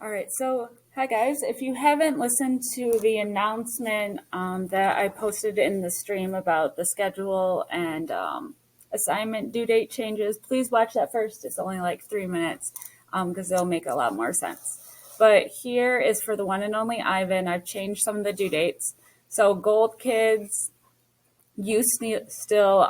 All right, so hi guys. If you haven't listened to the announcement that I posted in the stream about the schedule and assignment due date changes, please watch that first. It's only like 3 minutes because it'll make a lot more sense. But here is for the one and only Ivan. I've changed some of the due dates. So Gold Kids, you still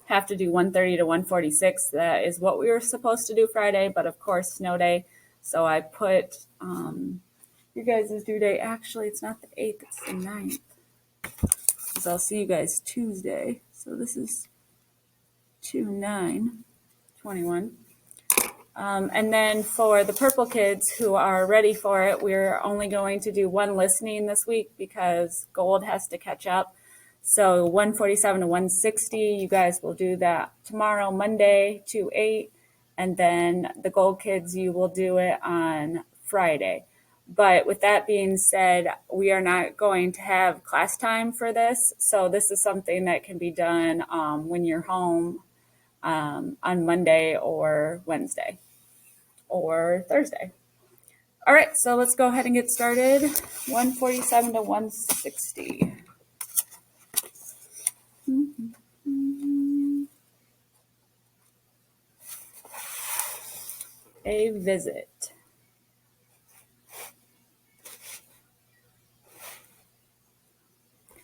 have to do 1:30 to 1:46. That is what we were supposed to do Friday, but of course, snow day. So I put your guys' due date. Actually, it's not the 8th, it's the 9th. Because I'll see you guys Tuesday. So this is 2/9/21. And then for the purple kids who are ready for it, we're only going to do one listening this week because Gold has to catch up. So 1:47 to 1:60, you guys will do that tomorrow, Monday, 2/8. And then the Gold kids, you will do it on Friday. But with that being said, we are not going to have class time for this. So this is something that can be done when you're home on Monday or Wednesday or Thursday. All right, so let's go ahead and get started. 1:47 to 1:60. A visit.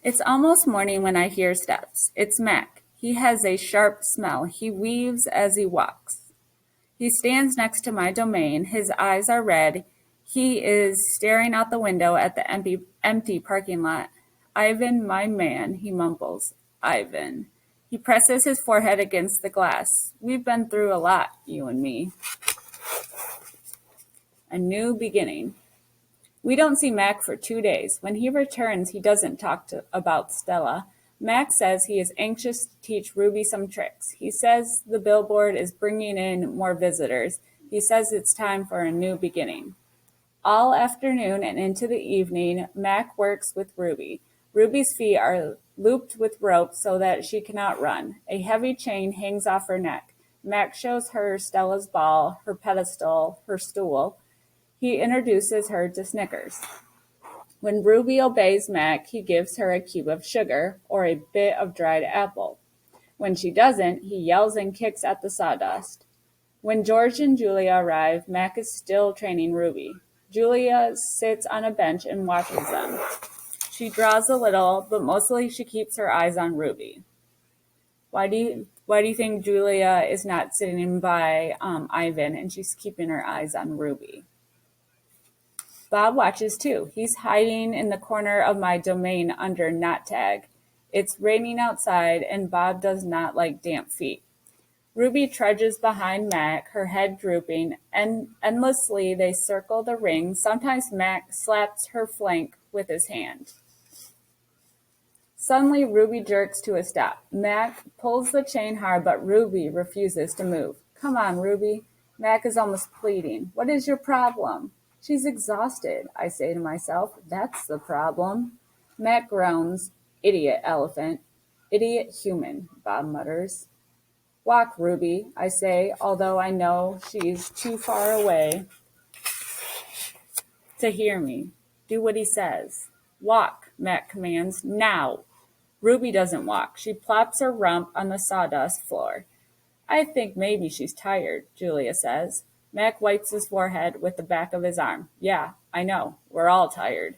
It's almost morning when I hear steps. It's Mac. He has a sharp smell. He weaves as he walks. He stands next to my domain. His eyes are red. He is staring out the window at the empty parking lot. Ivan, my man, he mumbles. Ivan. He presses his forehead against the glass. We've been through a lot, you and me. A new beginning. We don't see Mac for 2 days. When he returns, he doesn't talk about Stella. Mac says he is anxious to teach Ruby some tricks. He says the billboard is bringing in more visitors. He says it's time for a new beginning. All afternoon and into the evening, Mac works with Ruby. Ruby's feet are looped with rope so that she cannot run. A heavy chain hangs off her neck. Mac shows her Stella's ball, her pedestal, her stool. He introduces her to Snickers. When Ruby obeys Mac, he gives her a cube of sugar or a bit of dried apple. When she doesn't, he yells and kicks at the sawdust. When George and Julia arrive, Mac is still training Ruby. Julia sits on a bench and watches them. She draws a little, but mostly she keeps her eyes on Ruby. Why do you think Julia is not sitting by Ivan and she's keeping her eyes on Ruby? Bob watches too. He's hiding in the corner of my domain under not tag. It's raining outside and Bob does not like damp feet. Ruby trudges behind Mac, her head drooping, and endlessly they circle the ring. Sometimes Mac slaps her flank with his hand. Suddenly, Ruby jerks to a stop. Mac pulls the chain hard, but Ruby refuses to move. Come on, Ruby. Mac is almost pleading. What is your problem? She's exhausted, I say to myself. That's the problem. Mac groans. Idiot elephant. Idiot human, Bob mutters. Walk, Ruby, I say, although I know she's too far away to hear me. Do what he says. Walk, Mac commands. Now. Ruby doesn't walk. She plops her rump on the sawdust floor. I think maybe she's tired, Julia says. Mac wipes his forehead with the back of his arm. Yeah, I know. We're all tired.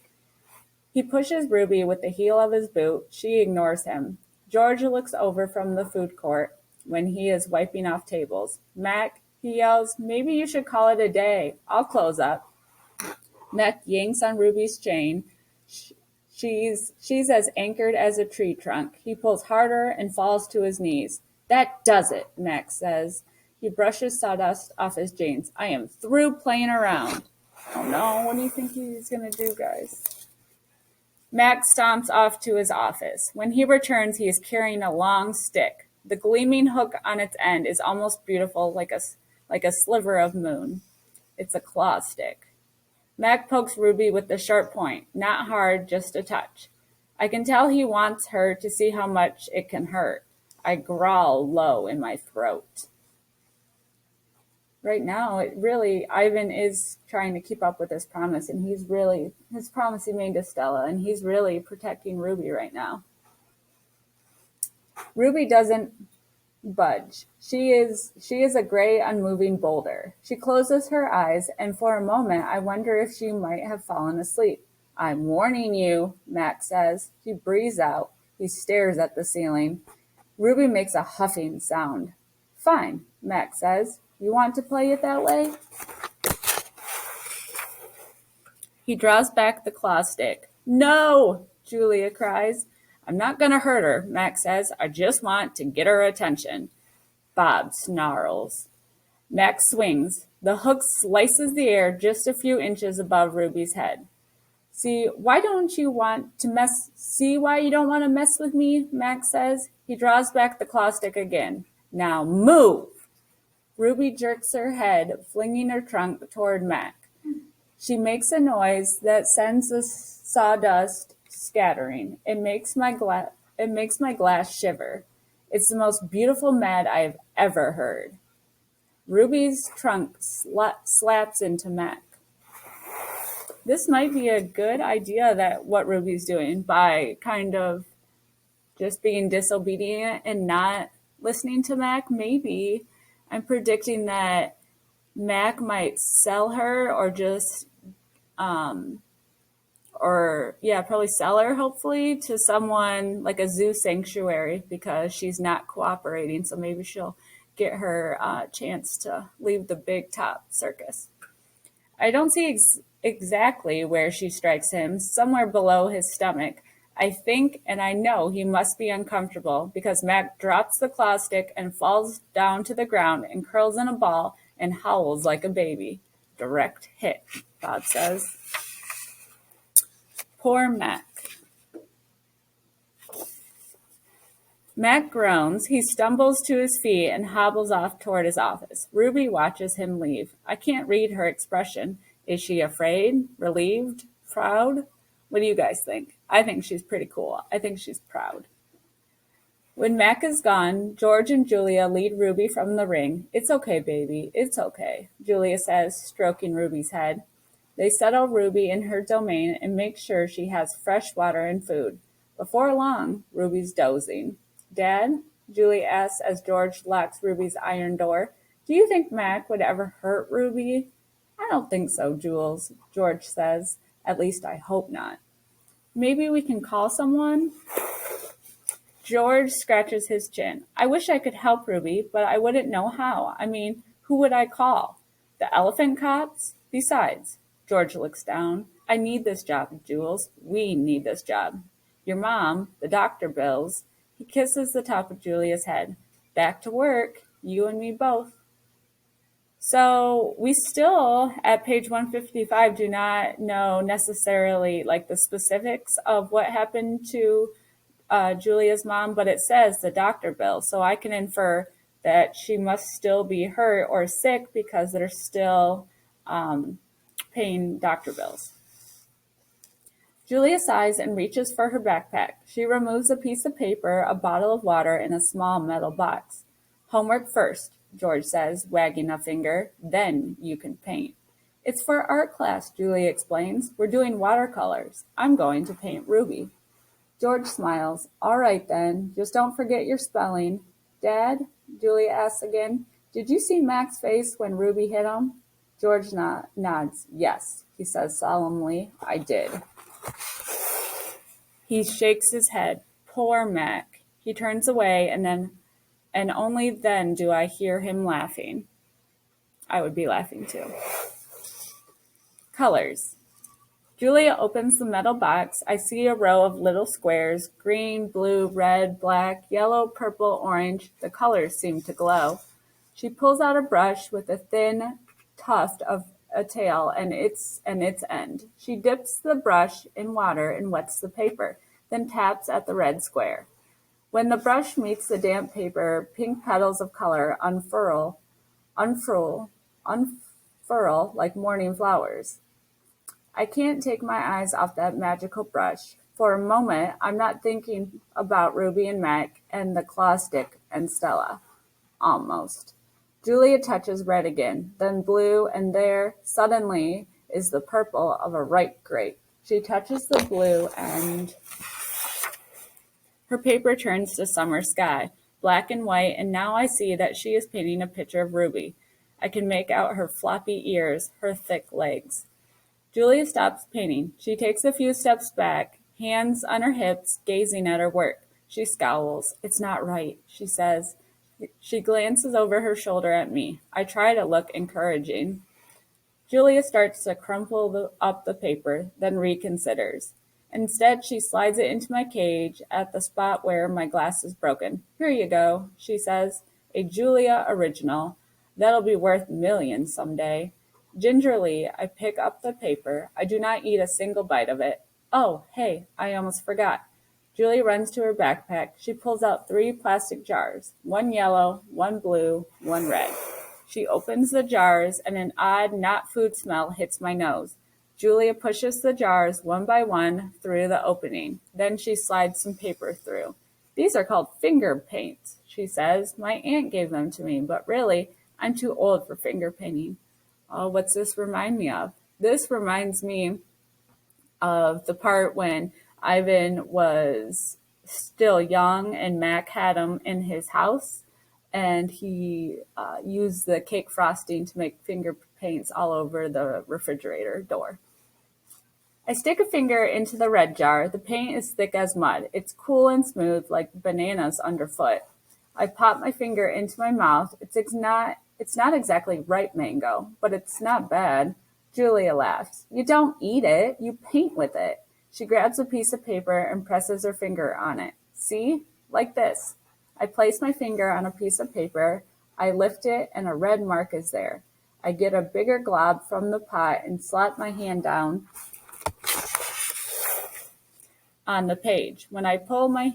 He pushes Ruby with the heel of his boot. She ignores him. George looks over from the food court when he is wiping off tables. Mac, he yells, maybe you should call it a day. I'll close up. Mac yanks on Ruby's chain. She's as anchored as a tree trunk. He pulls harder and falls to his knees. That does it, Mac says. He brushes sawdust off his jeans. I am through playing around. Oh no, what do you think he's going to do, guys? Mac stomps off to his office. When he returns, he is carrying a long stick. The gleaming hook on its end is almost beautiful, like a sliver of moon. It's a claw stick. Mac pokes Ruby with the sharp point, not hard, just a touch. I can tell he wants her to see how much it can hurt. I growl low in my throat. Right now, Ivan is trying to keep up with his promise, and his promise he made to Stella, and he's really protecting Ruby right now. Ruby doesn't budge. She is a gray, unmoving boulder. She closes her eyes, and for a moment I wonder if she might have fallen asleep. I'm warning you, Mac says. He breathes out. He stares at the ceiling. Ruby makes a huffing sound. Fine, Mac says. You want to play it that way? He draws back the claw stick. No, Julia cries. I'm not going to hurt her, Mac says. I just want to get her attention. Bob snarls. Mac swings. The hook slices the air just a few inches above Ruby's head. See why you don't want to mess with me, Mac says. He draws back the claw stick again. Now move! Ruby jerks her head, flinging her trunk toward Mac. She makes a noise that sends the sawdust scattering. It makes my glass shiver. It's the most beautiful mad I've ever heard. Ruby's trunk slaps into Mac. This might be a good idea that what Ruby's doing by kind of just being disobedient and not listening to Mac. Maybe I'm predicting that Mac might sell her or just probably sell her, hopefully, to someone like a zoo sanctuary because she's not cooperating. So maybe she'll get her chance to leave the big top circus. I don't see exactly where she strikes him, somewhere below his stomach. I think and I know he must be uncomfortable because Mac drops the claw stick and falls down to the ground and curls in a ball and howls like a baby. Direct hit, Bob says. Poor Mac. Mac groans. He stumbles to his feet and hobbles off toward his office. Ruby watches him leave. I can't read her expression. Is she afraid? Relieved? Proud? What do you guys think? I think she's pretty cool. I think she's proud. When Mac is gone, George and Julia lead Ruby from the ring. It's okay, baby. It's okay, Julia says, stroking Ruby's head. They settle Ruby in her domain and make sure she has fresh water and food. Before long, Ruby's dozing. Dad, Julie asks as George locks Ruby's iron door, do you think Mac would ever hurt Ruby? I don't think so, Jules, George says. At least I hope not. Maybe we can call someone? George scratches his chin. I wish I could help Ruby, but I wouldn't know how. I mean, who would I call? The elephant cops? Besides, George looks down. I need this job, Jules. We need this job. Your mom, the doctor bills. He kisses the top of Julia's head. Back to work, you and me both. So we still, at page 155, do not know necessarily like the specifics of what happened to Julia's mom, but it says the doctor bill. So I can infer that she must still be hurt or sick because they're still paying doctor bills. Julia sighs and reaches for her backpack. She removes a piece of paper, a bottle of water, and a small metal box. Homework first, George says, wagging a finger. Then you can paint. It's for art class, Julia explains. We're doing watercolors. I'm going to paint Ruby. George smiles. All right, then. Just don't forget your spelling. Dad, Julia asks again, did you see Mac's face when Ruby hit him? George nods. Yes, he says solemnly. I did. He shakes his head. Poor Mac. He turns away, and only then do I hear him laughing. I would be laughing too. Colors. Julia opens the metal box. I see a row of little squares, green, blue, red, black, yellow, purple, orange. The colors seem to glow. She pulls out a brush with a thin tuft of a tail and its end. She dips the brush in water and wets the paper, then taps at the red square. When the brush meets the damp paper, pink petals of color unfurl like morning flowers. I can't take my eyes off that magical brush. For a moment, I'm not thinking about Ruby and Mac and the claw stick and Stella. Almost. Julia touches red again, then blue, and there, suddenly, is the purple of a ripe grape. She touches the blue, and her paper turns to summer sky, black and white, and now I see that she is painting a picture of Ruby. I can make out her floppy ears, her thick legs. Julia stops painting. She takes a few steps back, hands on her hips, gazing at her work. She scowls. It's not right, she says. She glances over her shoulder at me. I try to look encouraging. Julia starts to crumple up the paper, then reconsiders. Instead, she slides it into my cage at the spot where my glass is broken. Here you go, she says. A Julia original. That'll be worth millions someday. Gingerly, I pick up the paper. I do not eat a single bite of it. Oh, hey, I almost forgot. Julie runs to her backpack. She pulls out 3 plastic jars, one yellow, one blue, one red. She opens the jars, and an odd, not food smell hits my nose. Julia pushes the jars one by one through the opening. Then she slides some paper through. These are called finger paints, she says. My aunt gave them to me, but really, I'm too old for finger painting. Oh, what's this remind me of? This reminds me of the part when Ivan was still young and Mac had him in his house, and he used the cake frosting to make finger paints all over the refrigerator door. I stick a finger into the red jar. The paint is thick as mud. It's cool and smooth like bananas underfoot. I pop my finger into my mouth. It's not exactly ripe mango, but it's not bad. Julia laughs. You don't eat it, you paint with it. She grabs a piece of paper and presses her finger on it. See? Like this. I place my finger on a piece of paper. I lift it and a red mark is there. I get a bigger glob from the pot and slap my hand down on the page. When I pull my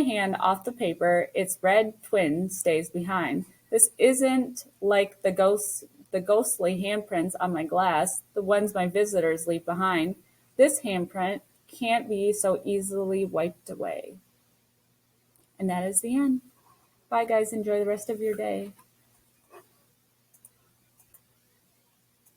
hand off the paper, its red twin stays behind. This isn't like the ghostly handprints on my glass, the ones my visitors leave behind. This handprint can't be so easily wiped away. And that is the end. Bye, guys. Enjoy the rest of your day.